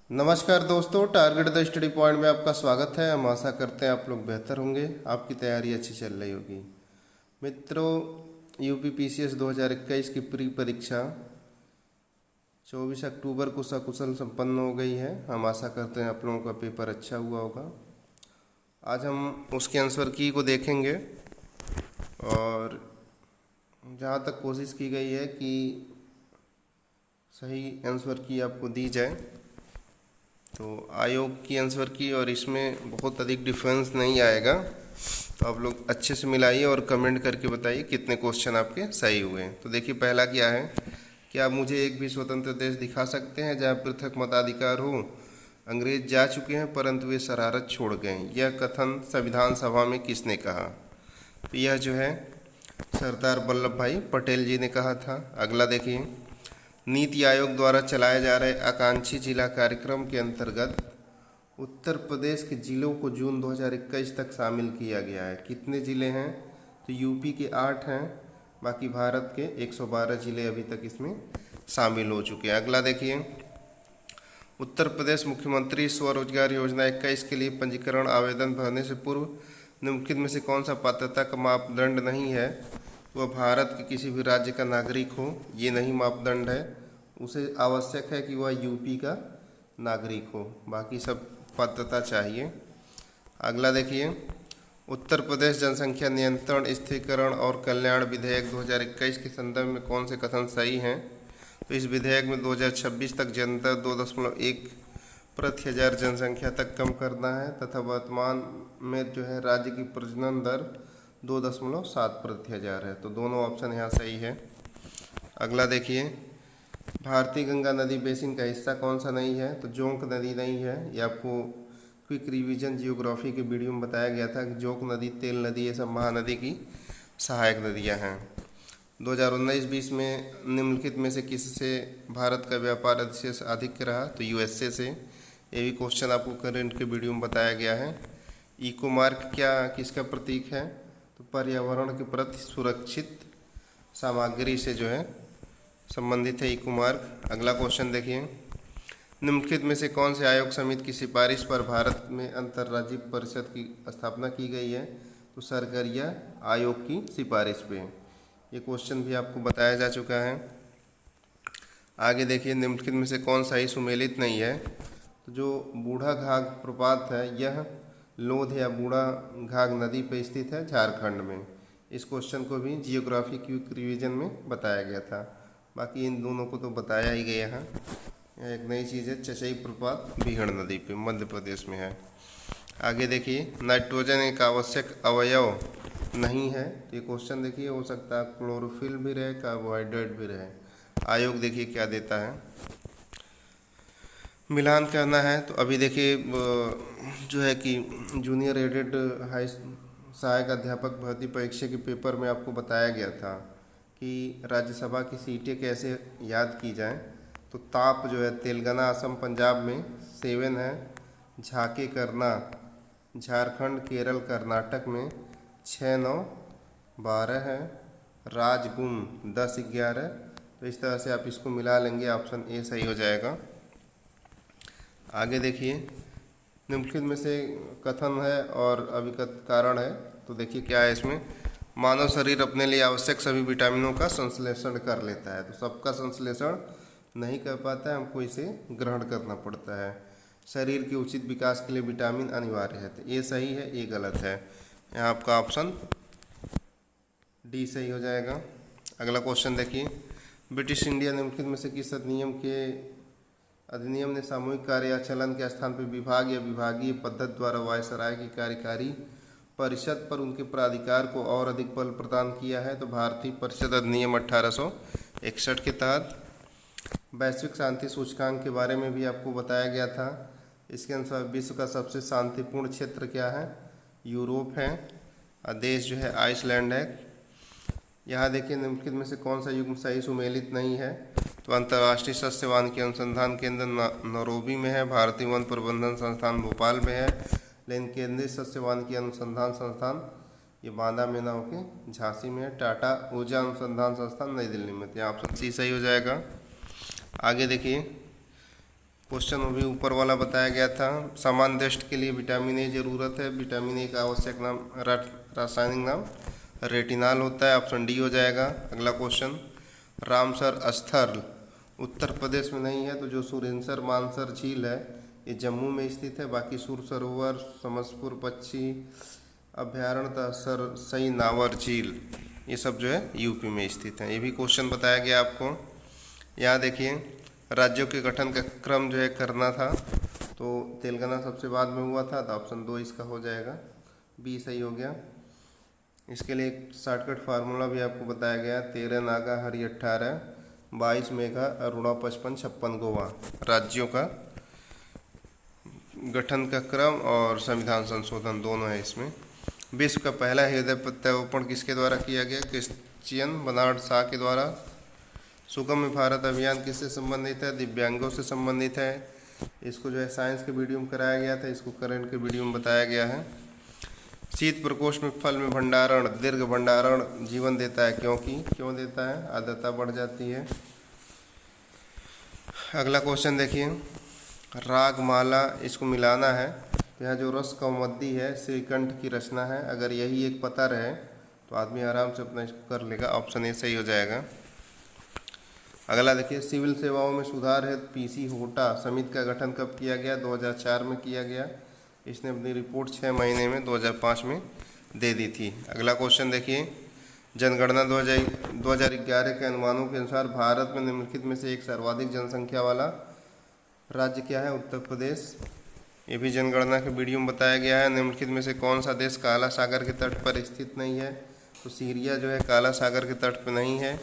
नमस्कार दोस्तों, target the study point में आपका स्वागत है। हम आशा करते हैं आप लोग बेहतर होंगे, आपकी तैयारी अच्छी चल रही होगी। मित्रों, यूपी पीसीएस 2021 की प्री परीक्षा 24 अक्टूबर को सकुशल संपन्न हो गई है। हम आशा करते हैं आप लोगों का पेपर अच्छा हुआ होगा। आज हम उसके आंसर की को देखेंगे और जहाँ तक कोशिश की गई है कि सही आंसर की आपको दी जाए। तो आयोग की आंसर की और इसमें बहुत अधिक डिफरेंस नहीं आएगा, तो आप लोग अच्छे से मिलाइए और कमेंट करके बताइए कितने क्वेश्चन आपके सही हुए। तो देखिए पहला क्या है कि आप मुझे एक भी स्वतंत्र देश दिखा सकते हैं जहां पृथक मताधिकार हो। अंग्रेज जा चुके हैं परंतु वे शरारत छोड़ गए। यह कथन संविधान सभा में किसने कहा? तो यह जो है सरदार वल्लभ भाई पटेल जी ने कहा था। अगला देखिए, नीति आयोग द्वारा चलाए जा रहे आकांक्षी जिला कार्यक्रम के अंतर्गत उत्तर प्रदेश के जिलों को जून 2021 तक शामिल किया गया है। कितने ज़िले हैं? तो यूपी के 8 हैं, बाकी भारत के 112 ज़िले अभी तक इसमें शामिल हो चुके हैं। अगला देखिए, उत्तर प्रदेश मुख्यमंत्री स्वरोजगार योजना 21 के लिए पंजीकरण आवेदन भरने से पूर्व निम्नलिखित में से कौन सा पात्रता का मापदंड नहीं है? वह भारत के किसी भी राज्य का नागरिक हो, ये नहीं मापदंड है। उसे आवश्यक है कि वह यूपी का नागरिक हो, बाकी सब पात्रता चाहिए। अगला देखिए, उत्तर प्रदेश जनसंख्या नियंत्रण स्थिरीकरण और कल्याण विधेयक 2021 के संदर्भ में कौन से कथन सही हैं? तो इस विधेयक में 2026 तक जनता 2.1 प्रति हजार जनसंख्या तक कम करना है तथा वर्तमान में जो है राज्य की प्रजनन दर 2.7 प्रति हजार है। तो दोनों ऑप्शन यहाँ सही है। अगला देखिए, भारतीय गंगा नदी बेसिन का हिस्सा कौन सा नहीं है? तो जोंक नदी नहीं है। ये आपको क्विक रिवीजन जियोग्राफी के वीडियो में बताया गया था कि जोंक नदी, तेल नदी, ये सब महानदी की सहायक नदियाँ हैं। 2019-20 में निम्नलिखित में से किससे भारत का व्यापार अधिशेष अधिक रहा? तो यूएसए से। ये भी क्वेश्चन आपको करंट के वीडियो में बताया गया है। इको मार्क क्या किसका प्रतीक है? तो पर्यावरण के प्रति सुरक्षित सामग्री से जो है संबंधित है इको मार्क। अगला क्वेश्चन देखिए, निम्नलिखित में से कौन से आयोग समिति की सिफारिश पर भारत में अंतर्राज्यीय परिषद की स्थापना की गई है? तो सरकारिया आयोग की सिफारिश पे। ये क्वेश्चन भी आपको बताया जा चुका है। आगे देखिए, निम्नलिखित में से कौन सा ही सुमेलित नहीं है? तो जो बूढ़ा घाघ प्रपात है यह लोध या बूढ़ा घाघ नदी पर स्थित है झारखंड में। इस क्वेश्चन को भी जियोग्राफी क्विक रिवीजन में बताया गया था। बाकी इन दोनों को तो बताया ही गया है। यह एक नई चीज़ है, चचई प्रपात बीहड़ नदी पे मध्य प्रदेश में है। आगे देखिए, नाइट्रोजन एक आवश्यक अवयव नहीं है। तो ये क्वेश्चन देखिए, हो सकता है क्लोरोफिल भी रहे, कार्बोहाइड्रेट भी रहे। आयोग देखिए क्या देता है। मिलान करना है तो अभी देखिए जो है कि जूनियर एडेड हाई सहायक अध्यापक भर्ती परीक्षा के पेपर में आपको बताया गया था कि राज्यसभा की सीटें कैसे याद की जाएं। तो ताप जो है तेलंगाना, असम, पंजाब में 7 है। झाके करना झारखंड, केरल, कर्नाटक में 6, 9, 12 है। राजगुम 10, 11। तो इस तरह से आप इसको मिला लेंगे, ऑप्शन ए सही हो जाएगा। आगे देखिए, निम्नलिखित में से कथन है और अभिकथ कारण है। तो देखिए क्या है इसमें, मानव शरीर अपने लिए आवश्यक सभी विटामिनों का संश्लेषण कर लेता है। तो सबका संश्लेषण नहीं कर पाता है, हमको इसे ग्रहण करना पड़ता है। शरीर के उचित विकास के लिए विटामिन अनिवार्य है। तो ये सही है, ये गलत है। यहाँ आपका ऑप्शन डी सही हो जाएगा। अगला क्वेश्चन देखिए, ब्रिटिश इंडिया निम्नलिखित में से किस अधिनियम ने सामूहिक कार्य या चलन के स्थान पर विभाग या विभागीय पद्धति द्वारा वायसराय की कार्यकारी परिषद पर उनके प्राधिकार को और अधिक बल प्रदान किया है? तो भारतीय परिषद अधिनियम 1861 के तहत। वैश्विक शांति सूचकांक के बारे में भी आपको बताया गया था। इसके अनुसार विश्व का सबसे शांतिपूर्ण क्षेत्र क्या है? यूरोप है। देश जो है आइसलैंड है। यहाँ देखिए, निम्नलिखित में से कौन सा युग्म सही सुमेलित नहीं है? तो अंतर्राष्ट्रीय सस्य वानिकी अनुसंधान केंद्र नैरोबी में है। भारतीय वन प्रबंधन संस्थान भोपाल में है। लेकिन केंद्रीय सस्य वानिकी अनुसंधान संस्थान ये बांदा में ना होके झांसी में है। टाटा ऊर्जा अनुसंधान संस्थान नई दिल्ली में। तो यहाँ ऑप्शन सी सही हो जाएगा। आगे देखिए, क्वेश्चन वो भी ऊपर वाला बताया गया था। सामान्य दृष्टि के लिए विटामिन ए जरूरत है। विटामिन ए का आवश्यक नाम रासायनिक नाम रेटिनॉल होता है। ऑप्शन डी हो जाएगा। अगला क्वेश्चन, रामसर स्थल उत्तर प्रदेश में नहीं है, तो जो सुरेंसर मानसर झील है ये जम्मू में स्थित है। बाकी सुर सरोवर, समसपुर पक्षी अभ्यारण्य तथा सई नावर झील ये सब जो है यूपी में स्थित है। ये भी क्वेश्चन बताया गया आपको। यहाँ देखिए, राज्यों के गठन का क्रम जो है करना था, तो तेलंगाना सबसे बाद में हुआ था, तो ऑप्शन 2 इसका हो जाएगा, बी सही हो गया। इसके लिए एक शॉर्टकट फार्मूला भी आपको बताया गया, 13 नागा हरि 18, 22 मेघा अरुणा 55 56 गोवा। राज्यों का गठन का क्रम और संविधान संशोधन दोनों है इसमें। विश्व का पहला हृदय प्रत्यारोपण किसके द्वारा किया गया? क्रिश्चियन बर्नार्ड शॉ के द्वारा। सुगम्य भारत अभियान किससे संबंधित है? दिव्यांगों से संबंधित है। इसको जो है साइंस के वीडियो में कराया गया था, इसको करंट के वीडियो में बताया गया है। शीत प्रकोष्ठ में फल में भंडारण, दीर्घ भंडारण जीवन देता है, क्यों देता है? आर्द्रता बढ़ जाती है। अगला क्वेश्चन देखिए, रागमाला इसको मिलाना है, यहाँ जो रस कौमुदी है श्रीकंठ की रचना है। अगर यही एक पता रहे तो आदमी आराम से अपना इसको कर लेगा। ऑप्शन ए सही हो जाएगा। अगला देखिए, सिविल सेवाओं में सुधार है पीसी होटा समिति का गठन कब किया गया? 2004 में किया गया। इसने अपनी रिपोर्ट 6 महीने में 2005 में दे दी थी। अगला क्वेश्चन देखिए, जनगणना 2011 के अनुमानों के अनुसार भारत में निम्नलिखित में से एक सर्वाधिक जनसंख्या वाला राज्य क्या है? उत्तर प्रदेश। ये भी जनगणना के वीडियो में बताया गया है। निम्नलिखित में से कौन सा देश काला सागर के तट पर स्थित नहीं है? तो सीरिया जो है काला सागर के तट पर नहीं है।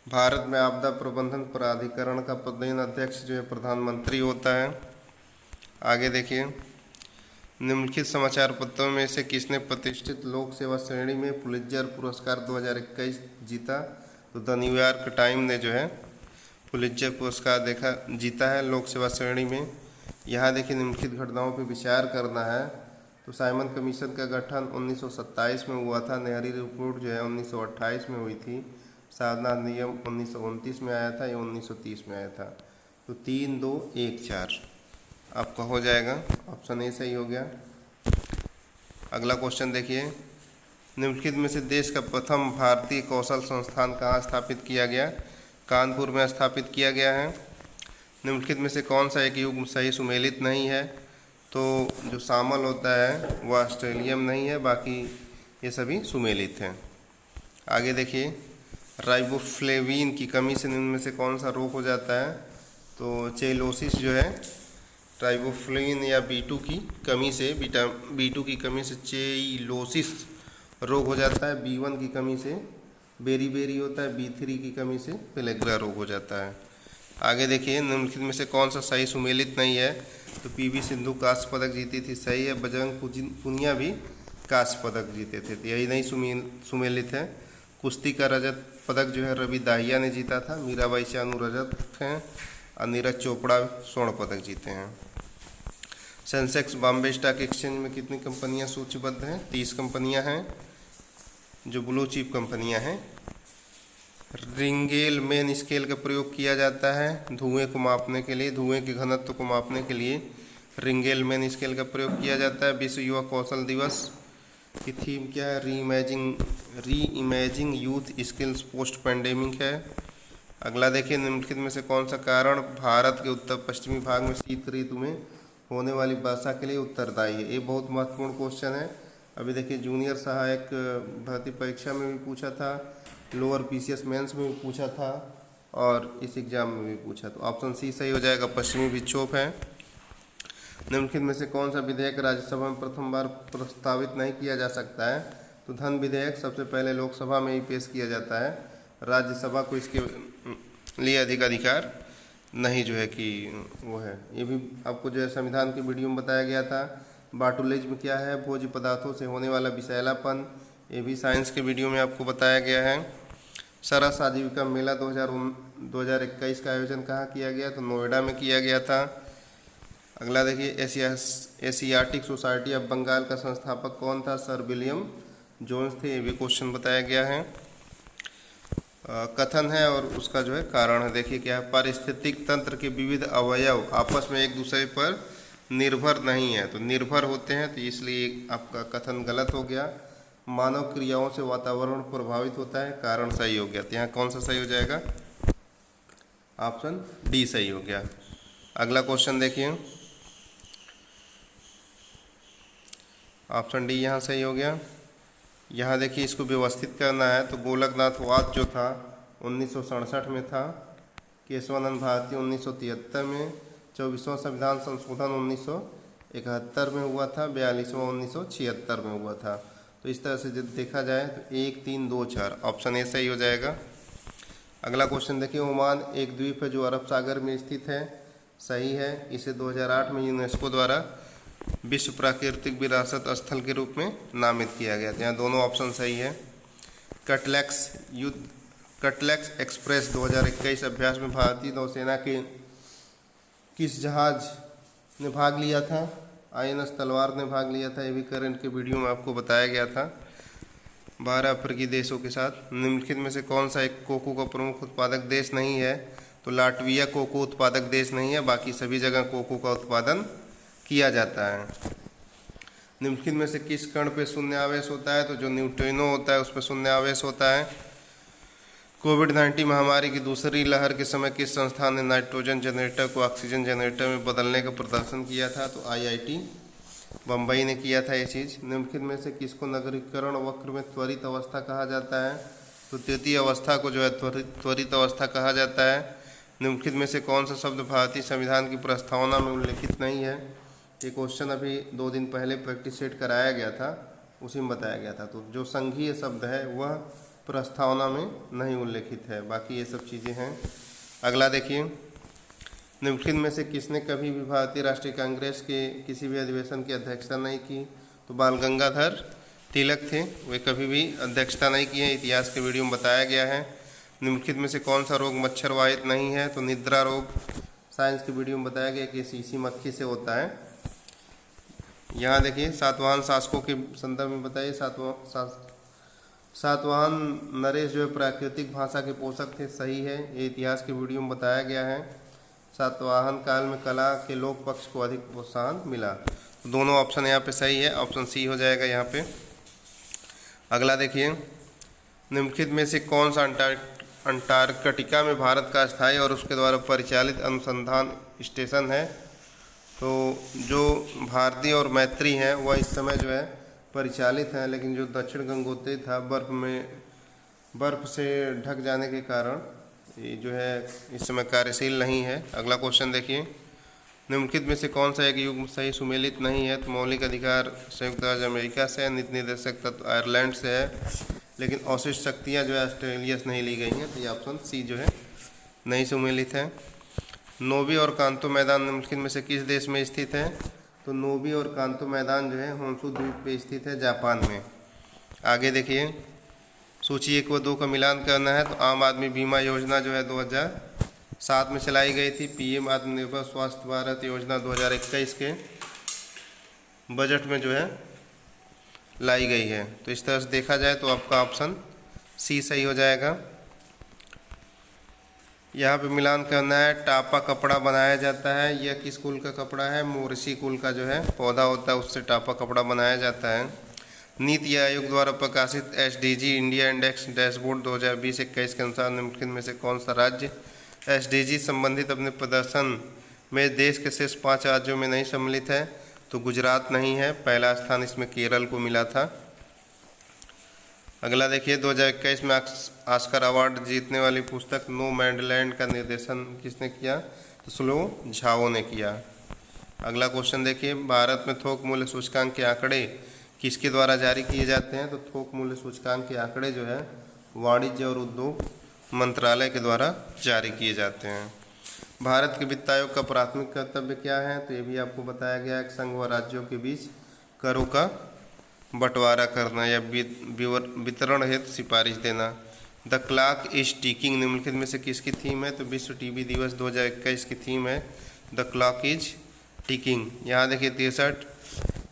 भारत में आपदा प्रबंधन प्राधिकरण का पदेन अध्यक्ष जो है प्रधानमंत्री होता है। आगे देखिए, निम्नलिखित समाचार पत्रों में से किसने प्रतिष्ठित लोक सेवा श्रेणी में पुलित्जर पुरस्कार 2021 जीता? तो द न्यूयॉर्क टाइम ने जो है पुलित्जर पुरस्कार जीता है लोक सेवा श्रेणी में। यहाँ देखिए, निम्नलिखित घटनाओं पर विचार करना है। तो साइमन कमीशन का गठन 1927 में हुआ था। नेहरू रिपोर्ट जो है 1928 में हुई थी। साधना नियम 1929 में आया था, या 1930 में आया था। तो 3, 2, 1, 4 आपका हो जाएगा। ऑप्शन ए सही हो गया। अगला क्वेश्चन देखिए, निम्नलिखित में से देश का प्रथम भारतीय कौशल संस्थान कहाँ स्थापित किया गया? कानपुर में स्थापित किया गया है। निम्नलिखित में से कौन सा एक युग्म सही सुमेलित नहीं है? तो जो शामिल होता है वह ऑस्ट्रेलियम नहीं है, बाकी ये सभी सुमेलित हैं। आगे देखिए, राइबोफ्लेविन की कमी से निम्न में से कौन सा रोग हो जाता है? तो चेलोसिस जो है राइबोफ्लेविन या B2 की कमी से B2 की कमी से चेलोसिस रोग हो जाता है। B1 की कमी से बेरीबेरी होता है। B3 की कमी से पेलेग्रा रोग हो जाता है। आगे देखिए, निम्नलिखित में से कौन सा सही सुमेलित नहीं है? तो PV सिंधु कांस्य पदक जीती थी, सही है। बजरंग पुनिया भी कांस्य पदक जीते थे, तो यही नहीं सुमेलित है। कुश्ती का रजत पदक जो है रवि दाहिया ने जीता था। मीराबाई चानू रजत हैं और नीरज चोपड़ा स्वर्ण पदक जीते हैं। सेंसेक्स बॉम्बे स्टॉक एक्सचेंज में कितनी कंपनियां सूचीबद्ध हैं? 30 कंपनियां हैं जो ब्लू चिप कंपनियां हैं। रिंगेल मेन स्केल का प्रयोग किया जाता है धुएं को मापने के लिए, धुएं के घनत्व को मापने के लिए रिंगेल मेन स्केल का प्रयोग किया जाता है। विश्व युवा कौशल दिवस की थीम क्या है? री imaging youth skills post pandemic है। अगला देखिए, निम्नलिखित में से कौन सा कारण भारत के उत्तर पश्चिमी भाग में शीत ऋतु में होने वाली वर्षा के लिए उत्तरदायी है? ये बहुत महत्वपूर्ण क्वेश्चन है। अभी देखिए, जूनियर सहायक भर्ती परीक्षा में भी पूछा था, लोअर PCS मेंस में भी पूछा था, और इस एग्जाम में भी पूछा। तो ऑप्शन सी सही हो जाएगा, पश्चिमी विक्षोभ है। निम्नलिखित में से कौन सा विधेयक राज्यसभा में प्रथम बार प्रस्तावित नहीं किया जा सकता है? तो धन विधेयक सबसे पहले लोकसभा में ही पेश किया जाता है। राज्यसभा को इसके लिए अधिकार नहीं जो है कि वो है। ये भी आपको जो है संविधान के वीडियो में बताया गया था। बाटुलिज्म क्या है? भोज्य पदार्थों से होने वाला विषैलापन। ये भी साइंस के वीडियो में आपको बताया गया है। सरस आजीविका मेला 2021 का आयोजन कहाँ किया गया? तो नोएडा में किया गया था। अगला देखिए, एशियाटिक सोसाइटी ऑफ बंगाल का संस्थापक कौन था? सर विलियम जोन्स थे। ये भी क्वेश्चन बताया गया है। कथन है और उसका जो है कारण है। देखिए क्या है, पारिस्थितिक तंत्र के विविध अवयव आपस में एक दूसरे पर निर्भर नहीं है, तो निर्भर होते हैं, तो इसलिए आपका कथन गलत हो गया। मानव क्रियाओं से वातावरण प्रभावित होता है, कारण सही हो गया। तो यहाँ कौन सा सही हो जाएगा? ऑप्शन डी सही हो गया। अगला क्वेश्चन देखिए, ऑप्शन डी यहाँ सही हो गया। यहाँ देखिए इसको व्यवस्थित करना है, तो गोलकनाथवाद जो था 1967 में था, केशवानंद भारती 1973 में, 24वां संविधान संशोधन 1971 में हुआ था, 42वां 1976 में हुआ था। तो इस तरह से जब देखा जाए तो 1, 3, 2, 4 ऑप्शन ए सही हो जाएगा। अगला क्वेश्चन देखिए, ओमान एक द्वीप है जो अरब सागर में स्थित है, सही है। इसे 2008 में यूनेस्को द्वारा विश्व प्राकृतिक विरासत स्थल के रूप में नामित किया गया था। यहाँ दोनों ऑप्शन सही है। कटलेक्स एक्सप्रेस 2021 अभ्यास में भारतीय नौसेना के किस जहाज ने भाग लिया था? INS तलवार ने भाग लिया था। ये भी करंट के वीडियो में आपको बताया गया था। 12 अफ्रीकी देशों के साथ। निम्नलिखित में से कौन सा एक कोको का प्रमुख उत्पादक देश नहीं है? तो लाटविया कोको उत्पादक देश नहीं है, बाकी सभी जगह कोको का उत्पादन किया जाता है। निम्नलिखित में से किस कण पे शून्य आवेश होता है? तो जो न्यूट्रिनो होता है उस पर शून्य आवेश होता है। कोविड-19 महामारी की दूसरी लहर के समय किस संस्थान ने नाइट्रोजन जनरेटर को ऑक्सीजन जनरेटर में बदलने का प्रदर्शन किया था? तो IIT बम्बई ने किया था ये चीज़। निम्नलिखित में से किसको नगरीकरण वक्र में त्वरित अवस्था कहा जाता है? तो तृतीय अवस्था को जो है त्वरित अवस्था कहा जाता है। निम्नलिखित में से कौन सा शब्द भारतीय संविधान की प्रस्तावना में उल्लेखित नहीं है? ये क्वेश्चन अभी 2 दिन पहले प्रैक्टिस सेट कराया गया था, उसी में बताया गया था। तो जो संघीय शब्द है वह प्रस्तावना में नहीं उल्लेखित है, बाकी ये सब चीज़ें हैं। अगला देखिए, निम्नलिखित में से किसने कभी भी भारतीय राष्ट्रीय कांग्रेस के किसी भी अधिवेशन की अध्यक्षता नहीं की? तो बाल गंगाधर तिलक थे, वे कभी भी अध्यक्षता नहीं की है, इतिहास के वीडियो में बताया गया है। निम्नलिखित में से कौन सा रोग मच्छर वाहित नहीं है? तो निद्रा रोग साइंस के वीडियो में बताया गया कि सीसी मक्खी से होता है। यहाँ देखिए सातवाहन शासकों के संदर्भ में बताइए। सातवाहन नरेश जो है प्राकृतिक भाषा के पोषक थे, सही है, ये इतिहास के वीडियो में बताया गया है। सातवाहन काल में कला के लोक पक्ष को अधिक प्रोत्साहन मिला। तो दोनों ऑप्शन यहाँ पे सही है, ऑप्शन सी हो जाएगा यहाँ पे। अगला देखिए, निम्नलिखित में से कौन सा अंटार्कटिका में भारत का स्थायी और उसके द्वारा परिचालित अनुसंधान स्टेशन है? तो जो भारती और मैत्री हैं वह इस समय जो है परिचालित हैं, लेकिन जो दक्षिण गंगोत्री था बर्फ से ढक जाने के कारण ये जो है इस समय कार्यशील नहीं है। अगला क्वेश्चन देखिए, निम्नलिखित में से कौन सा एक युग्म सही सुमेलित नहीं है? तो मौलिक अधिकार संयुक्त राज्य अमेरिका से है, नीति निर्देशक तत्व आयरलैंड से है, लेकिन अवशिष्ट शक्तियाँ जो है ऑस्ट्रेलिया से नहीं ली गई हैं, तो ये ऑप्शन सी जो है नहीं सुमेलित है। नोबी और कांतो मैदान निम्नलिखित में से किस देश में स्थित है? तो नोबी और कांतो मैदान जो है होन्शु द्वीप पे स्थित है, जापान में। आगे देखिए, सूची 1 व 2 का मिलान करना है। तो आम आदमी बीमा योजना जो है 2007 में चलाई गई थी। PM आत्मनिर्भर स्वास्थ्य भारत योजना 2021 के बजट में जो है लाई गई है। तो इस तरह से देखा जाए तो आपका ऑप्शन सी सही हो जाएगा। यहाँ पे मिलान करना है। टापा कपड़ा बनाया जाता है, यह किस कुल का कपड़ा है? मोरिसी कुल का जो है पौधा होता है उससे टापा कपड़ा बनाया जाता है। नीति आयोग द्वारा प्रकाशित SDG इंडिया इंडेक्स डैशबोर्ड 2020-21 के अनुसार निम्नलिखित में से कौन सा राज्य SDG संबंधित अपने प्रदर्शन में देश के शेष 5 राज्यों में नहीं सम्मिलित है? तो गुजरात नहीं है, पहला स्थान इसमें केरल को मिला था। अगला देखिए, 2021 में ऑस्कर अवार्ड जीतने वाली पुस्तक नोमैडलैंड का निर्देशन किसने किया? तो स्लो झाओ ने किया। अगला क्वेश्चन देखिए, भारत में थोक मूल्य सूचकांक के आंकड़े किसके द्वारा जारी किए जाते हैं? तो थोक मूल्य सूचकांक के आंकड़े जो है वाणिज्य और उद्योग मंत्रालय के द्वारा जारी किए जाते हैं। भारत के वित्त आयोग का प्राथमिक कर्तव्य क्या है? तो ये भी आपको बताया गया है, संघ व राज्यों के बीच करों का बंटवारा करना या वितरण हेतु सिफारिश देना। द क्लॉक इज टिकिंग निम्नलिखित में से किसकी थीम है? तो विश्व टीबी दिवस 2021 की थीम है द क्लॉक इज टिकिंग। यहाँ देखिए 63,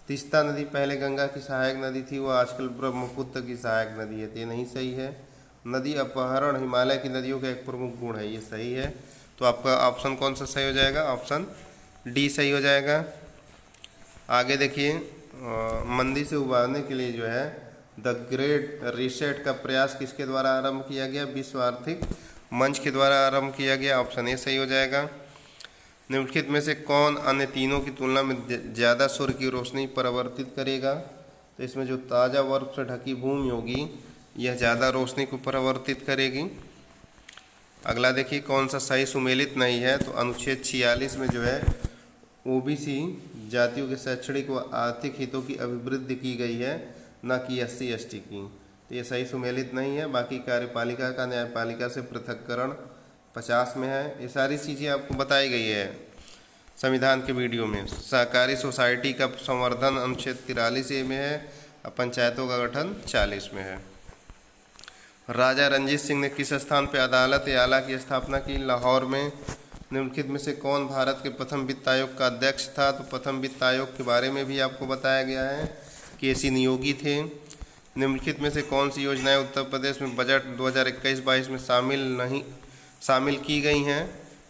तीस्ता नदी पहले गंगा की सहायक नदी थी, वो आजकल ब्रह्मपुत्र की सहायक नदी है, तो ये नहीं सही है। नदी अपहरण हिमालय की नदियों का एक प्रमुख गुण है, ये सही है। तो आपका ऑप्शन कौन सा सही हो जाएगा? ऑप्शन डी सही हो जाएगा। आगे देखिए, मंदी से उबारने के लिए जो है द ग्रेट रीसेट का प्रयास किसके द्वारा आरंभ किया गया? विश्व आर्थिक मंच के द्वारा आरंभ किया गया। ऑप्शन ए सही हो जाएगा। निम्नलिखित में से कौन अन्य तीनों की तुलना में ज़्यादा सूर्य की रोशनी परावर्तित करेगा? तो इसमें जो ताज़ा बर्फ से ढकी भूमि होगी यह ज़्यादा रोशनी को परावर्तित करेगी। अगला देखिए, कौन सा सही सुमेलित नहीं है? तो अनुच्छेद 46 में जो है ओबीसी जातियों के शैक्षणिक व आर्थिक हितों की अभिवृद्धि की गई है, न कि SC ST की। तो ये सही सुमेलित नहीं है। बाकी कार्यपालिका का न्यायपालिका से पृथक्करण 50 में है। ये सारी चीज़ें आपको बताई गई है संविधान के वीडियो में। सहकारी सोसाइटी का संवर्धन अनुच्छेद 43A में है और पंचायतों का गठन 40 में है। राजा रंजीत सिंह ने किस स्थान पर अदालत आला की स्थापना की? लाहौर में। निम्नलिखित में से कौन भारत के प्रथम वित्त आयोग का अध्यक्ष था? तो प्रथम वित्त आयोग के बारे में भी आपको बताया गया है, KC नियोगी थे। निम्नलिखित में से कौन सी योजनाएं उत्तर प्रदेश में बजट 2021-22 में शामिल की गई हैं?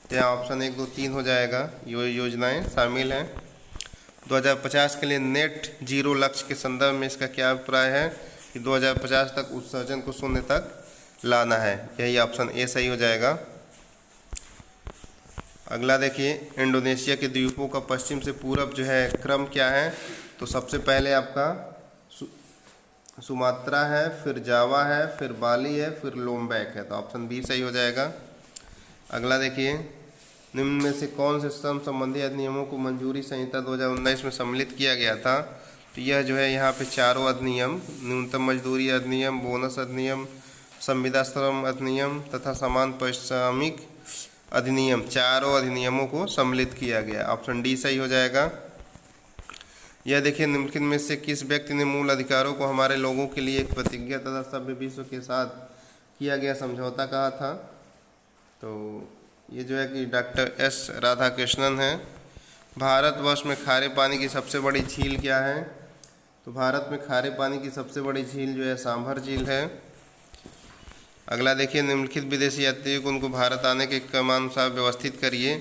तो यहाँ ऑप्शन 1, 2, 3 हो जाएगा। योजनाएं शामिल हैं। 2050 के लिए नेट जीरो लक्ष्य के संदर्भ में इसका क्या अभिप्राय है कि 2050 तक उत्सर्जन को शून्य तक लाना है। यही ऑप्शन ए सही हो जाएगा। अगला देखिए, इंडोनेशिया के द्वीपों का पश्चिम से पूरब जो है क्रम क्या है? तो सबसे पहले आपका सुमात्रा है, फिर जावा है, फिर बाली है, फिर लोम्बैक है। तो ऑप्शन बी सही हो जाएगा। अगला देखिए, निम्न में से कौन से श्रम संबंधी अधिनियमों को मंजूरी संहिता 2019 में सम्मिलित किया गया था? तो यह जो है यहाँ पे चारों अधिनियम, न्यूनतम मजदूरी अधिनियम, बोनस अधिनियम, संविदा श्रम अधिनियम तथा समान पारिश्रमिक अधिनियम, चारों अधिनियमों को सम्मिलित किया गया। ऑप्शन डी सही हो जाएगा। यह देखिए, निम्नलिखित में से किस व्यक्ति ने मूल अधिकारों को हमारे लोगों के लिए एक प्रतिज्ञा तथा सभ्य विश्व के साथ किया गया समझौता कहा था? तो ये जो है कि डॉक्टर S राधाकृष्णन है। भारतवर्ष में खारे पानी की सबसे बड़ी झील क्या है? तो भारत में खारे पानी की सबसे बड़ी झील जो है सांभर झील है। अगला देखिए, निम्नलिखित विदेशी यात्रियों को उनको भारत आने के क्रमानुसार व्यवस्थित करिए।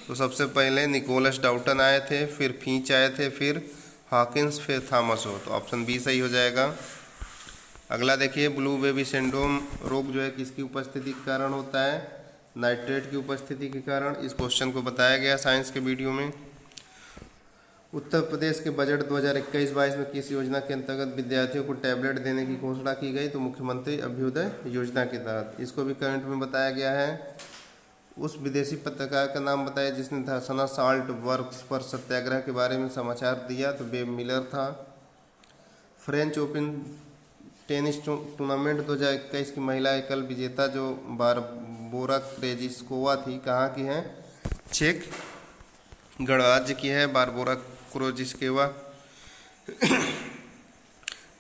तो सबसे पहले निकोलस डाल्टन आए थे, फिर फिंच आए थे, फिर हॉकिंस, फिर थॉमस हो। तो ऑप्शन बी सही हो जाएगा। अगला देखिए, ब्लू बेबी सिंड्रोम रोग जो है किसकी उपस्थिति के कारण होता है? नाइट्रेट की उपस्थिति के कारण। इस क्वेश्चन को बताया गया साइंस के वीडियो में। उत्तर प्रदेश के बजट 2021-22 में किस योजना के अंतर्गत विद्यार्थियों को टैबलेट देने की घोषणा की गई? तो मुख्यमंत्री अभ्युदय योजना के तहत। इसको भी करंट में बताया गया है। उस विदेशी पत्रकार का नाम बताया जिसने धर्षणा साल्ट वर्क्स पर सत्याग्रह के बारे में समाचार दिया? तो बेब मिलर था। फ्रेंच ओपन टेनिस टूर्नामेंट 2021 की महिला एकल विजेता जो बारबोरा क्रेजिस्कोवा थी, कहाँ की है? चेक गणराज्य की है बारबोरा क्रेजिस्कोवा।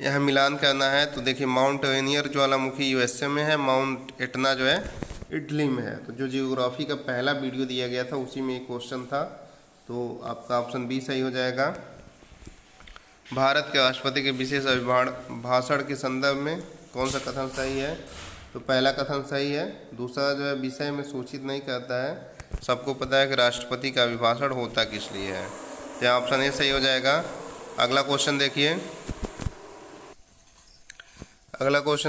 यह मिलान करना है। तो देखिए, माउंट वेनियर ज्वालामुखी USA में है, माउंट एटना जो है इटली में है। तो जो जियोग्राफी का पहला वीडियो दिया गया था उसी में एक क्वेश्चन था। तो आपका ऑप्शन बी सही हो जाएगा। भारत के राष्ट्रपति के विशेष भाषण के संदर्भ में कौन सा कथन सही है? तो पहला कथन सही है। दूसरा जो है विषय में सूचित नहीं करता है। सबको पता है कि राष्ट्रपति का अभिभाषण होता किस लिए है। तो यहाँ ऑप्शन ए सही हो जाएगा। अगला क्वेश्चन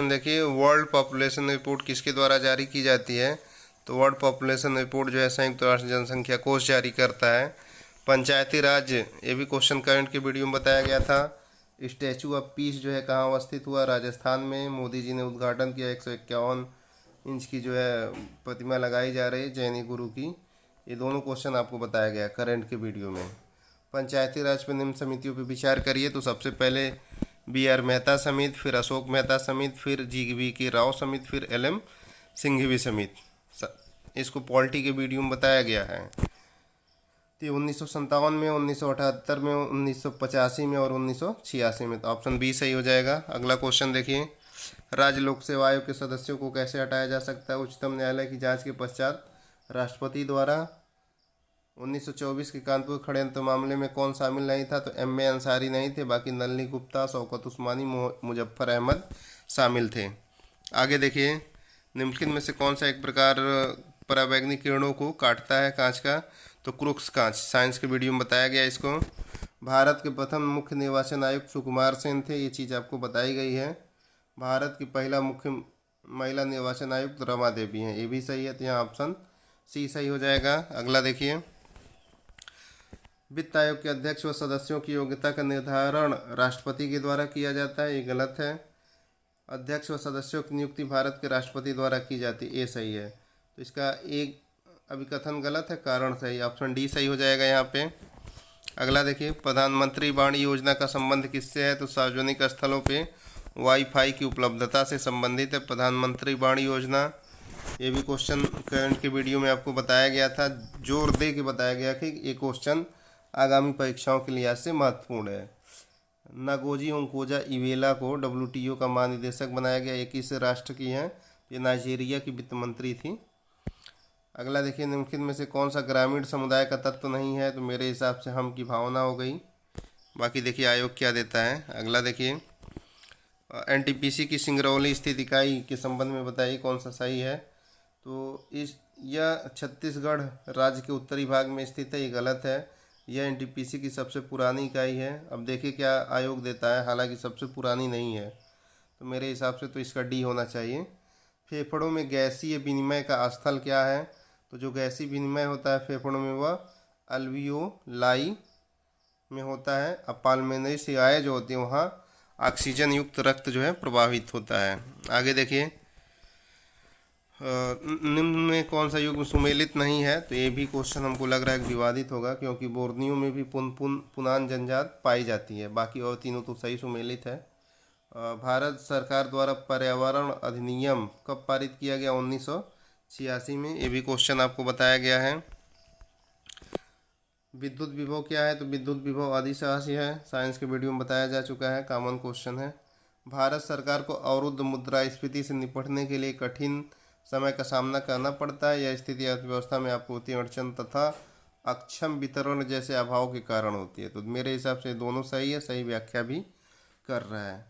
देखिए, वर्ल्ड पॉपुलेशन रिपोर्ट किसके द्वारा जारी की जाती है? तो वर्ल्ड पॉपुलेशन रिपोर्ट जो है संयुक्त राष्ट्र जनसंख्या कोष जारी करता है। पंचायती राज, ये भी क्वेश्चन करंट के वीडियो में बताया गया था। स्टैचू ऑफ पीस जो है कहाँ अवस्थित हुआ? राजस्थान में। मोदी जी ने उद्घाटन किया। 151 इंच की जो है प्रतिमा लगाई जा रही है जैनी गुरु की। ये दोनों क्वेश्चन आपको बताया गया करंट के वीडियो में। पंचायती राज पर निम्न समितियों पर विचार करिए। तो सबसे पहले BR मेहता समिति, फिर अशोक मेहता समिति, फिर GV राव समिति, फिर LM सिंघवी समिति। इसको पॉलिटी के वीडियो में बताया गया है। तो 1957 में, 1978 में, 1985 में और 1986 में। तो ऑप्शन बी सही हो जाएगा। अगला क्वेश्चन देखिए, राज्य लोक सेवा आयोग के सदस्यों को कैसे हटाया जा सकता है? उच्चतम न्यायालय की जांच के पश्चात राष्ट्रपति द्वारा। 1924 के कानपुर षड्यंत्र मामले में कौन शामिल नहीं था? तो MA अंसारी नहीं थे, बाकी नलनी गुप्ता, शौकत उस्मानी, मुजफ्फर अहमद शामिल थे। आगे देखिए, निम्नलिखित में से कौन सा एक प्रकार पराबैंगनी किरणों को काटता है कांच का? तो क्रूक्स कांच। साइंस के वीडियो में बताया गया इसको। भारत के प्रथम मुख्य निर्वाचन आयुक्त सुकुमार सेन थे, ये चीज़ आपको बताई गई है। भारत की पहला मुख्य महिला निर्वाचन आयुक्त रमा देवी हैं, ये भी सही है, तो यहाँ ऑप्शन सी सही हो जाएगा। अगला देखिए, वित्त आयोग के अध्यक्ष व सदस्यों की योग्यता का निर्धारण राष्ट्रपति के द्वारा किया जाता है, ये गलत है। अध्यक्ष व सदस्यों की नियुक्ति भारत के राष्ट्रपति द्वारा की जाती है, ये सही है। तो इसका एक अभिकथन गलत है, कारण सही, ऑप्शन डी सही हो जाएगा यहाँ पे। अगला देखिए, प्रधानमंत्री वाणी योजना का संबंध किससे है? तो सार्वजनिक स्थलों पे वाईफाई की उपलब्धता से संबंधित है प्रधानमंत्री वाणी योजना। ये भी क्वेश्चन करंट के वीडियो में आपको बताया गया था, जोर दे के बताया गया कि ये क्वेश्चन आगामी परीक्षाओं के लिहाज से महत्वपूर्ण है। नागोजी ओंकोजा इवेला को WTO का महानिदेशक बनाया गया, ये किस राष्ट्र की हैं? ये नाइजीरिया की वित्त मंत्री थी। अगला देखिए, निम्नलिखित में से कौन सा ग्रामीण समुदाय का तत्व नहीं है? तो मेरे हिसाब से हम की भावना हो गई। बाकी देखिए आयोग क्या देता है। अगला देखिए, NTPC की सिंगरौली स्थित इकाई के संबंध में बताइए कौन सा सही है? तो यह छत्तीसगढ़ राज्य के उत्तरी भाग में स्थित है, ये गलत है। यह NTPC की सबसे पुरानी इकाई है। अब देखिए क्या आयोग देता है, हालांकि सबसे पुरानी नहीं है, तो मेरे हिसाब से तो इसका डी होना चाहिए। फेफड़ों में गैसीय विनिमय का स्थल क्या है? तो जो गैसीय विनिमय होता है फेफड़ों में वह अल्वियोलाई में होता है। अब पाल्मोनरी शिराएं जो होती हैं वहाँ ऑक्सीजन युक्त रक्त जो है प्रभावित होता है। आगे देखिए, निम्न में कौन सा युग्म सुमेलित नहीं है? तो ये भी क्वेश्चन हमको लग रहा है विवादित होगा, क्योंकि बोर्नियो में भी पुनान जनजात पाई जाती है, बाकी और तीनों तो सही सुमेलित है। भारत सरकार द्वारा पर्यावरण अधिनियम कब पारित किया गया? 1986 में, ये भी क्वेश्चन आपको बताया गया है। विद्युत विभव क्या है? तो विद्युत विभव अधिशासी है, साइंस के वीडियो में बताया जा चुका है, कॉमन क्वेश्चन है। भारत सरकार को अवरुद्ध मुद्रास्फीति से निपटने के लिए कठिन समय का सामना करना पड़ता है। यह स्थिति अर्थव्यवस्था में आपूर्ति अड़चन तथा अक्षम वितरण जैसे अभाव के कारण होती है। तो मेरे हिसाब से दोनों सही है, सही व्याख्या भी कर रहा है।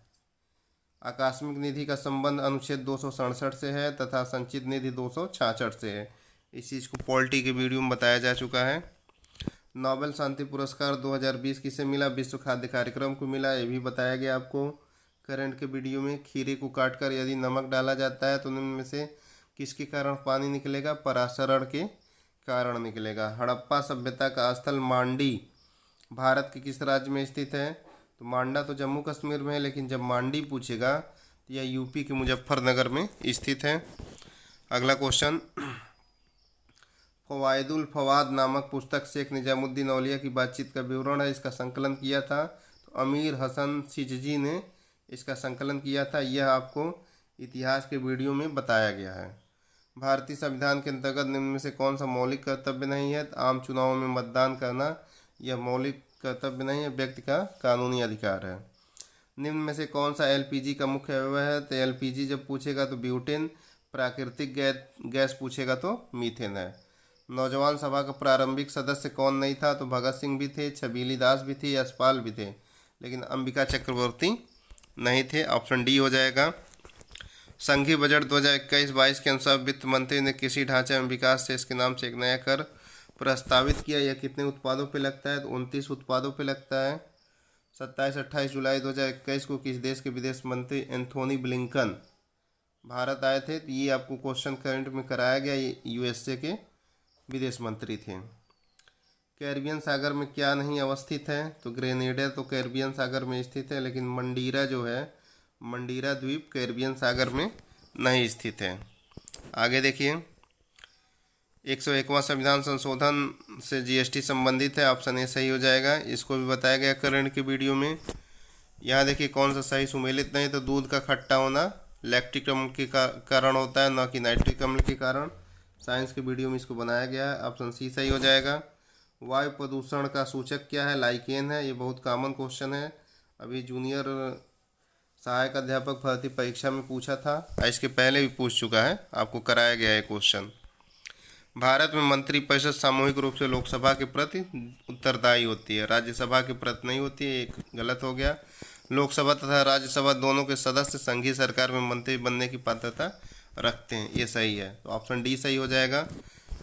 आकस्मिक निधि का संबंध अनुच्छेद 267 से है तथा संचित निधि 266 से है। इस चीज़ को पॉलिटी के वीडियो में बताया जा चुका है। नोबेल शांति पुरस्कार 2020 किसे मिला? विश्व खाद्य कार्यक्रम को मिला, ये भी बताया गया आपको करंट के वीडियो में। खीरे को काटकर यदि नमक डाला जाता है तो निम्न में से किसके कारण पानी निकलेगा? परासरण के कारण निकलेगा। हड़प्पा सभ्यता का स्थल मांडी भारत के किस राज्य में स्थित है? तो मांडा तो जम्मू कश्मीर में है, लेकिन जब मांडी पूछेगा तो यह यूपी के मुजफ्फरनगर में स्थित है। अगला क्वेश्चन, फवायदुल फवाद नामक पुस्तक शेख निजामुद्दीन औलिया की बातचीत का विवरण है, इसका संकलन किया था तो अमीर हसन सिजजी ने इसका संकलन किया था। यह आपको इतिहास के वीडियो में बताया गया है। भारतीय संविधान के अंतर्गत निम्न में से कौन सा मौलिक कर्तव्य नहीं है? आम चुनावों में मतदान करना यह मौलिक कर्तव्य नहीं है, व्यक्ति का कानूनी अधिकार है। निम्न में से कौन सा LPG का मुख्य अवयव है? तो LPG जब पूछेगा तो ब्यूटेन, प्राकृतिक गैस पूछेगा तो मीथेन है। नौजवान सभा का प्रारंभिक सदस्य कौन नहीं था? तो भगत सिंह भी थे, छबीली दास भी थे, यशपाल भी थे, लेकिन अंबिका चक्रवर्ती नहीं थे, ऑप्शन डी हो जाएगा। संघीय बजट 2021-22 के अनुसार वित्त मंत्री ने कृषि ढांचे एवं विकास से इसके नाम से एक नया कर प्रस्तावित किया। यह कितने उत्पादों पे लगता है? तो 29 उत्पादों पे लगता है। 27-28 जुलाई 2021 को किस देश के विदेश मंत्री एंथोनी ब्लिंकन भारत आए थे? तो ये आपको क्वेश्चन करंट में कराया गया, ये USA के विदेश मंत्री थे। कैरिबियन सागर में क्या नहीं अवस्थित है? तो ग्रेनेडा तो कैरिबियन सागर में स्थित है, लेकिन मंडीरा जो है, मंडीरा द्वीप कैरिबियन सागर में नहीं स्थित है। आगे देखिए, 101वां संविधान संशोधन से GST संबंधित है, ऑप्शन ए सही हो जाएगा। इसको भी बताया गया करंट के वीडियो में। यहाँ देखिए कौन सा सही सुमेलित नहीं, तो दूध का खट्टा होना लैक्टिक अम्ल के कारण होता है, न कि नाइट्रिक अम्ल के कारण। साइंस के वीडियो में इसको बनाया गया है, ऑप्शन सी सही हो जाएगा। वायु प्रदूषण का सूचक क्या है? लाइकेन है, ये बहुत कॉमन क्वेश्चन है, अभी जूनियर सहायक अध्यापक भर्ती परीक्षा में पूछा था, इसके पहले भी पूछ चुका है, आपको कराया गया है क्वेश्चन। भारत में मंत्रिपरिषद सामूहिक रूप से लोकसभा के प्रति उत्तरदायी होती है, राज्यसभा के प्रति नहीं होती है, एक गलत हो गया। लोकसभा तथा राज्यसभा दोनों के सदस्य संघीय सरकार में मंत्री बनने की पात्रता रखते हैं, ये सही है। तो ऑप्शन डी सही हो जाएगा।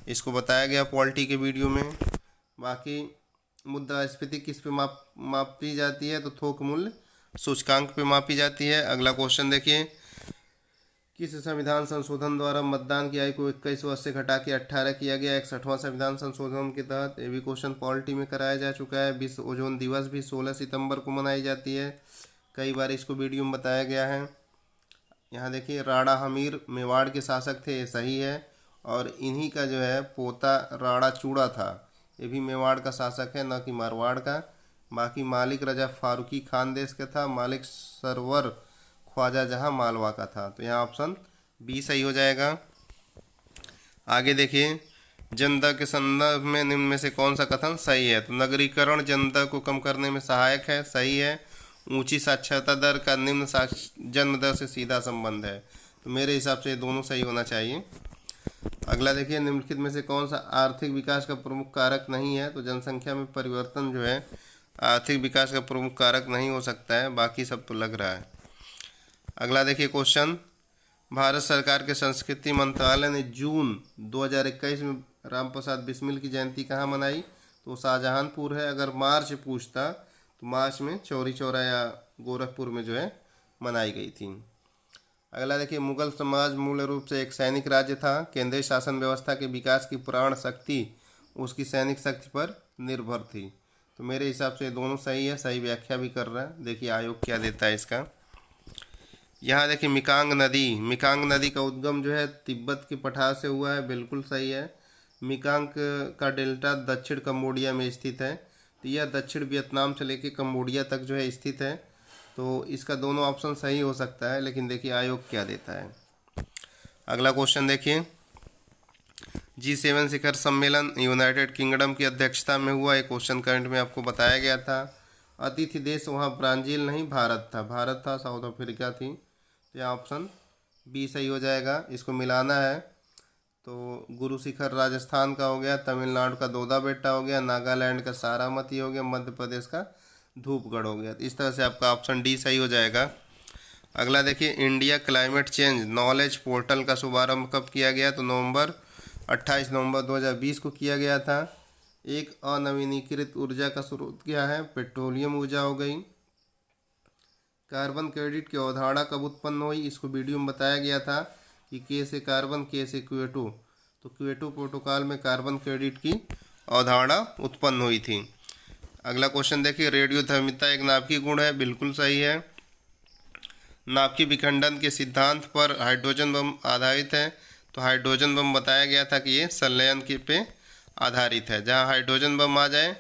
इसको बताया गया पॉलिटी के वीडियो में। बाकी मुद्रास्फीति किस पे मापी जाती है, तो थोक मूल्य सूचकांक पे मापी जाती है। अगला क्वेश्चन देखिए, किस संविधान संशोधन द्वारा मतदान की आयु को 21 वर्ष से घटा के 18 किया गया? 61वां संविधान संशोधन के तहत। ये भी क्वेश्चन पॉलिटी में कराया जा चुका है। विश्व ओजोन दिवस भी 16 सितंबर को मनाई जाती है, कई बार इसको वीडियो में बताया गया है। यहाँ देखिए, राणा हमीर मेवाड़ के शासक थे, ये सही है। और इन्हीं का जो है पोता राणा चूड़ा था, ये भी मेवाड़ का शासक है, न कि मारवाड़ का। बाकी मालिक रजा फारूकी खानदेश का था, मालिक सरवर ख्वाजा जहाँ मालवा का था। तो यहाँ ऑप्शन बी सही हो जाएगा। आगे देखिए, जनता के संदर्भ में निम्न में से कौन सा कथन सही है? तो नगरीकरण जनता को कम करने में सहायक है, सही है। ऊंची साक्षरता दर का निम्न जन्म दर से सीधा संबंध है, तो मेरे हिसाब से ये दोनों सही होना चाहिए। अगला देखिए, निम्नलिखित में से कौन सा आर्थिक विकास का प्रमुख कारक नहीं है? तो जनसंख्या में परिवर्तन जो है आर्थिक विकास का प्रमुख कारक नहीं हो सकता है, बाकी सब तो लग रहा है। अगला देखिए क्वेश्चन, भारत सरकार के संस्कृति मंत्रालय ने जून 2021 में राम प्रसाद बिस्मिल की जयंती कहाँ मनाई? तो शाहजहांपुर है। अगर मार्च पूछता तो मार्च में चौरी चौरा या गोरखपुर में जो है मनाई गई थी। अगला देखिए, मुगल समाज मूल रूप से एक सैनिक राज्य था। केंद्रीय शासन व्यवस्था के विकास की प्राण शक्ति उसकी सैनिक शक्ति पर निर्भर थी। तो मेरे हिसाब से दोनों सही है, सही व्याख्या भी कर रहा है। देखिए आयोग क्या देता है इसका। यहाँ देखिए, मिकांग नदी का उद्गम जो है तिब्बत के पठार से हुआ है, बिल्कुल सही है। मिकांग का डेल्टा दक्षिण कंबोडिया में स्थित है, तो यह दक्षिण वियतनाम से लेकर कंबोडिया तक जो है स्थित है। तो इसका दोनों ऑप्शन सही हो सकता है, लेकिन देखिए आयोग क्या देता है। अगला क्वेश्चन देखिए, G7 शिखर सम्मेलन यूनाइटेड किंगडम की अध्यक्षता में हुआ। एक क्वेश्चन करंट में आपको बताया गया था। अतिथि देश वहाँ ब्राज़ील नहीं भारत था, साउथ अफ्रीका थी। तो यह ऑप्शन बी सही हो जाएगा। इसको मिलाना है तो गुरु शिखर राजस्थान का हो गया, तमिलनाडु का दोदा बेट्टा हो गया, नागालैंड का सारामती हो गया, मध्य प्रदेश का धूपगढ़ हो गया। तो इस तरह से आपका ऑप्शन डी सही हो जाएगा। अगला देखिए, India climate change knowledge portal का शुभारंभ कब किया गया? तो 28 नवंबर 2020 को किया गया था। एक अनवीनीकृत ऊर्जा का स्रोत क्या है? पेट्रोलियम ऊर्जा हो गई। कार्बन क्रेडिट की अवधारणा कब उत्पन्न हुई? इसको वीडियो में बताया गया था कि के से कार्बन, के से क्योटो। तो क्योटो प्रोटोकॉल में कार्बन क्रेडिट की अवधारणा उत्पन्न हुई थी। अगला क्वेश्चन देखिए, रेडियोधर्मिता एक नाभिकीय गुण है, बिल्कुल सही है। नाभिकीय विखंडन के सिद्धांत पर हाइड्रोजन बम आधारित है। तो हाइड्रोजन बम बताया गया था कि ये संलयन के पे आधारित है। जहाँ हाइड्रोजन बम आ जाए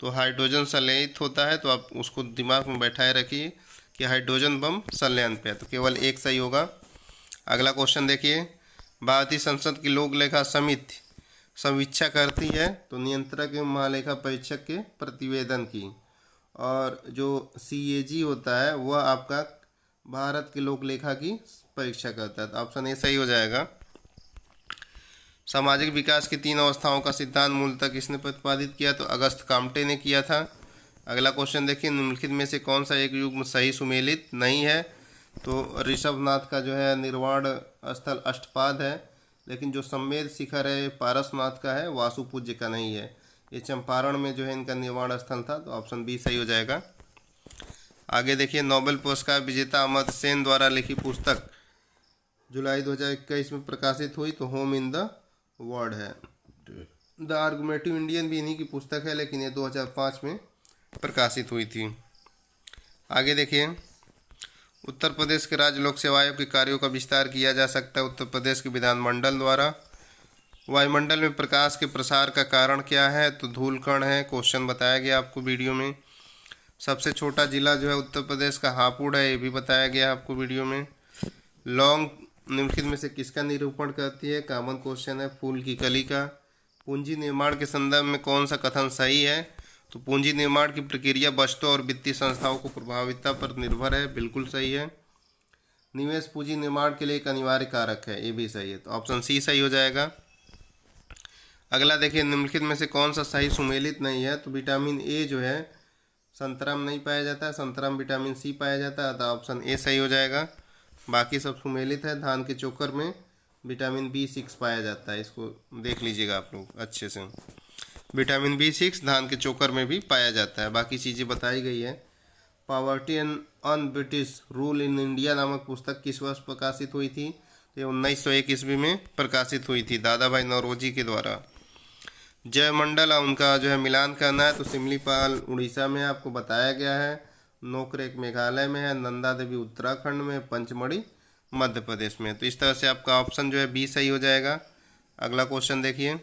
तो हाइड्रोजन संलयित होता है, तो आप उसको दिमाग में बैठाए रखिए कि हाइड्रोजन बम संलयन पे है। तो केवल एक सही होगा। अगला क्वेश्चन देखिए, भारतीय संसद की लोक लेखा समिति समीक्षा करती है तो नियंत्रक एवं महालेखा परीक्षक के प्रतिवेदन की, और जो CAG होता है वह आपका भारत के लोक लेखा की परीक्षा करता है। तो ऑप्शन ए सही हो जाएगा। सामाजिक विकास की 3 अवस्थाओं का सिद्धांत मूलतः किसने प्रतिपादित किया? तो अगस्त काम्टे ने किया था। अगला क्वेश्चन देखिए, निम्नलिखित में से कौन सा एक युग्म सही सुमेलित नहीं है? तो ऋषभनाथ का जो है निर्वाण स्थल अष्टपाद है, लेकिन जो सम्मेद शिखर है पारसनाथ का है, वासुपूज्य का नहीं है। ये चंपारण में जो है इनका निर्वाण स्थल था। तो ऑप्शन बी सही हो जाएगा। आगे देखिए, नोबेल पुरस्कार विजेता अमर्त्य सेन द्वारा लिखी पुस्तक जुलाई 2021 में प्रकाशित हुई। तो होम इन द वर्ल्ड है। द आर्गुमेटिव इंडियन भी इन्हीं की पुस्तक है, लेकिन ये 2005 में प्रकाशित हुई थी। आगे देखिए, उत्तर प्रदेश के राज्य लोक सेवा आयोग के कार्यों का विस्तार किया जा सकता है उत्तर प्रदेश के विधानमंडल द्वारा। वायुमंडल में प्रकाश के प्रसार का कारण क्या है? तो धूलकण है, क्वेश्चन बताया गया आपको वीडियो में। सबसे छोटा जिला जो है उत्तर प्रदेश का हापुड़ है, ये भी बताया गया आपको वीडियो में। लौंग निम्नलिखित में से किसका निरूपण करती है? कॉमन क्वेश्चन है, फूल की कली का। पूंजी निर्माण के संदर्भ में कौन सा कथन सही है? तो पूंजी निर्माण की प्रक्रिया वस्तुओं और वित्तीय संस्थाओं को प्रभाविता पर निर्भर है, बिल्कुल सही है। निवेश पूंजी निर्माण के लिए एक अनिवार्य कारक है, ये भी सही है। तो ऑप्शन सी सही हो जाएगा। अगला देखिए, निम्नलिखित में से कौन सा सही सुमेलित नहीं है? तो विटामिन ए जो है संतरा में नहीं पाया जाता है, संतरा में विटामिन सी पाया जाता है। तो ऑप्शन ए सही हो जाएगा। बाकी सब सुमेलित है। धान के चोकर में विटामिन B6 पाया जाता है, इसको देख लीजिएगा आप लोग अच्छे से। विटामिन B6 धान के चोकर में भी पाया जाता है। बाकी चीज़ें बताई गई है। Poverty and un British rule in India नामक पुस्तक किस वर्ष प्रकाशित हुई थी? तो ये 1901 ईस्वी में प्रकाशित हुई थी दादा भाई नौरोजी के द्वारा। जयमंडल उनका जो है मिलान करना है तो सिमलीपाल उड़ीसा में आपको बताया गया है, नोकरेक मेघालय में है, नंदा देवी उत्तराखंड में, पंचमढ़ी मध्य प्रदेश में। तो इस तरह से आपका ऑप्शन जो है बी सही हो जाएगा। अगला क्वेश्चन देखिए,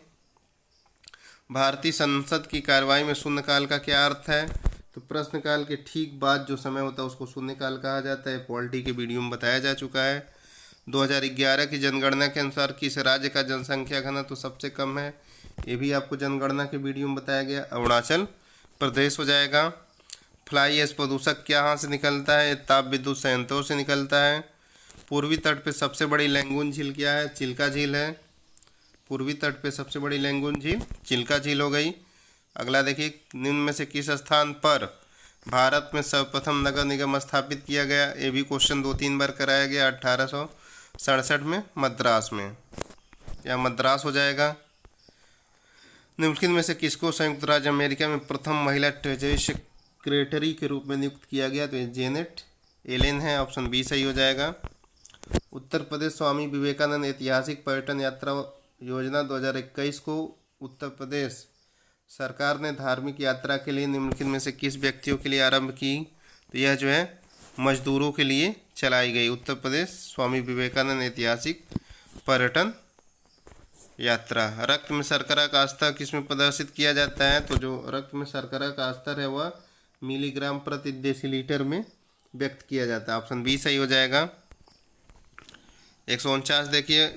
भारतीय संसद की कार्यवाही में शून्यकाल का क्या अर्थ है? तो प्रश्नकाल के ठीक बाद जो समय होता है उसको शून्यकाल कहा जाता है। पॉलिटी के वीडियो में बताया जा चुका है। 2011 की जनगणना के अनुसार किस राज्य का जनसंख्या घनत्व सबसे कम है? ये भी आपको जनगणना के वीडियो में बताया गया, अरुणाचल प्रदेश हो जाएगा। फ्लाई ऐश प्रदूषक कहाँ से निकलता है? ताप विद्युत संयंत्रों से निकलता है। पूर्वी तट पे सबसे बड़ी लैंगून झील क्या है? चिल्का झील है। पूर्वी तट पे सबसे बड़ी लैंगून झील चिल्का झील हो गई। अगला देखिए, निम्न में से किस स्थान पर भारत में सर्वप्रथम नगर निगम स्थापित किया गया? ये भी क्वेश्चन 2-3 बार कराया गया। 1867 में मद्रास में, या मद्रास हो जाएगा। निम्नलिखित में से किसको संयुक्त राज्य अमेरिका में प्रथम महिला ट्रेजरी सेक्रेटरी के रूप में नियुक्त किया गया? तो ये जेनेट एलेन है, ऑप्शन बी सही हो जाएगा। उत्तर प्रदेश स्वामी विवेकानंद ऐतिहासिक पर्यटन यात्रा योजना 2021 को उत्तर प्रदेश सरकार ने धार्मिक यात्रा के लिए निम्नलिखित में से किस व्यक्तियों के लिए आरंभ की? तो यह जो है मजदूरों के लिए चलाई गई उत्तर प्रदेश स्वामी विवेकानंद ऐतिहासिक पर्यटन यात्रा। रक्त में शर्करा का स्तर किसमें प्रदर्शित किया जाता है? तो जो रक्त में शर्करा का स्तर है वह मिलीग्राम प्रति डेसीलीटर में व्यक्त किया जाता है, ऑप्शन बी सही हो जाएगा। 149 देखिए,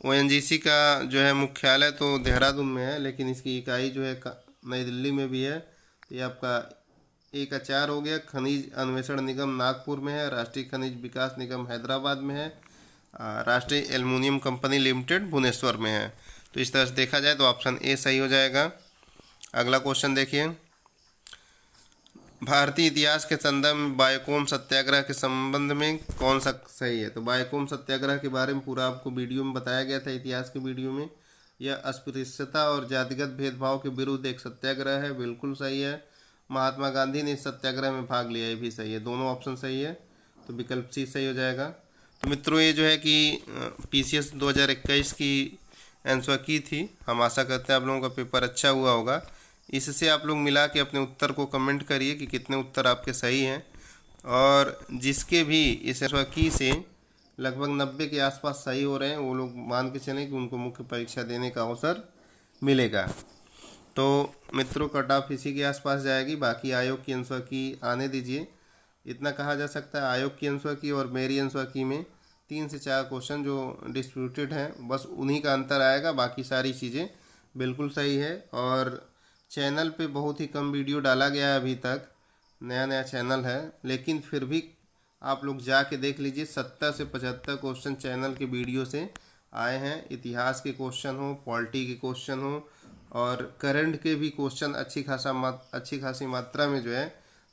ONGC का जो है मुख्यालय तो देहरादून में है, लेकिन इसकी इकाई जो है नई दिल्ली में भी है। तो ये आपका 1/4 हो गया। खनिज अन्वेषण निगम नागपुर में है, राष्ट्रीय खनिज विकास निगम हैदराबाद में है, राष्ट्रीय एल्युमिनियम कंपनी लिमिटेड भुवनेश्वर में है। तो इस तरह से देखा जाए तो ऑप्शन ए सही हो जाएगा। अगला क्वेश्चन देखिए, भारतीय इतिहास के संदर्भ में बायकोम सत्याग्रह के संबंध में कौन सा सही है? तो बायकोम सत्याग्रह के बारे में पूरा आपको वीडियो में बताया गया था, इतिहास के वीडियो में। यह अस्पृश्यता और जातिगत भेदभाव के विरुद्ध एक सत्याग्रह है, बिल्कुल सही है। महात्मा गांधी ने इस सत्याग्रह में भाग लिया, ये भी सही है। दोनों ऑप्शन सही है, तो विकल्प सी सही हो जाएगा। तो मित्रों, ये जो है कि PCS 2021 की आंसर की थी। हम आशा करते हैं आप लोगों का पेपर अच्छा हुआ होगा। इससे आप लोग मिला के अपने उत्तर को कमेंट करिए कि कितने उत्तर आपके सही हैं, और जिसके भी इस आंसर की से लगभग 90 के आसपास सही हो रहे हैं वो लोग मान के चलें कि उनको मुख्य परीक्षा देने का अवसर मिलेगा। तो मित्रों, कट ऑफ इसी के आसपास जाएगी। बाकी आयोग की आंसर की आने दीजिए। इतना कहा जा सकता है, आयोग की आंसर की और मेरी आंसर की में 3 से 4 क्वेश्चन जो डिस्प्यूटेड हैं, बस उन्हीं का अंतर आएगा। बाकी सारी चीज़ें बिल्कुल सही है। और चैनल पे बहुत ही कम वीडियो डाला गया है अभी तक, नया चैनल है, लेकिन फिर भी आप लोग जाके देख लीजिए, 70 से 75 क्वेश्चन चैनल के वीडियो से आए हैं। इतिहास के क्वेश्चन हो, पॉलिटी के क्वेश्चन हो, और करंट के भी क्वेश्चन अच्छी खासी मात्रा में जो है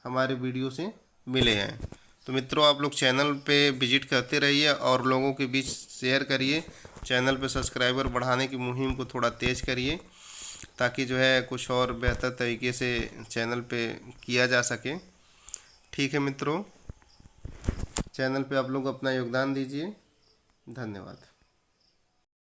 हमारे वीडियो से मिले हैं। तो मित्रों, आप लोग चैनल पे विजिट करते रहिए और लोगों के बीच शेयर करिए। चैनल पे सब्सक्राइबर बढ़ाने की मुहिम को थोड़ा तेज़ करिए, ताकि जो है कुछ और बेहतर तरीके से चैनल पे किया जा सके। ठीक है मित्रों, चैनल पे आप लोग अपना योगदान दीजिए। धन्यवाद।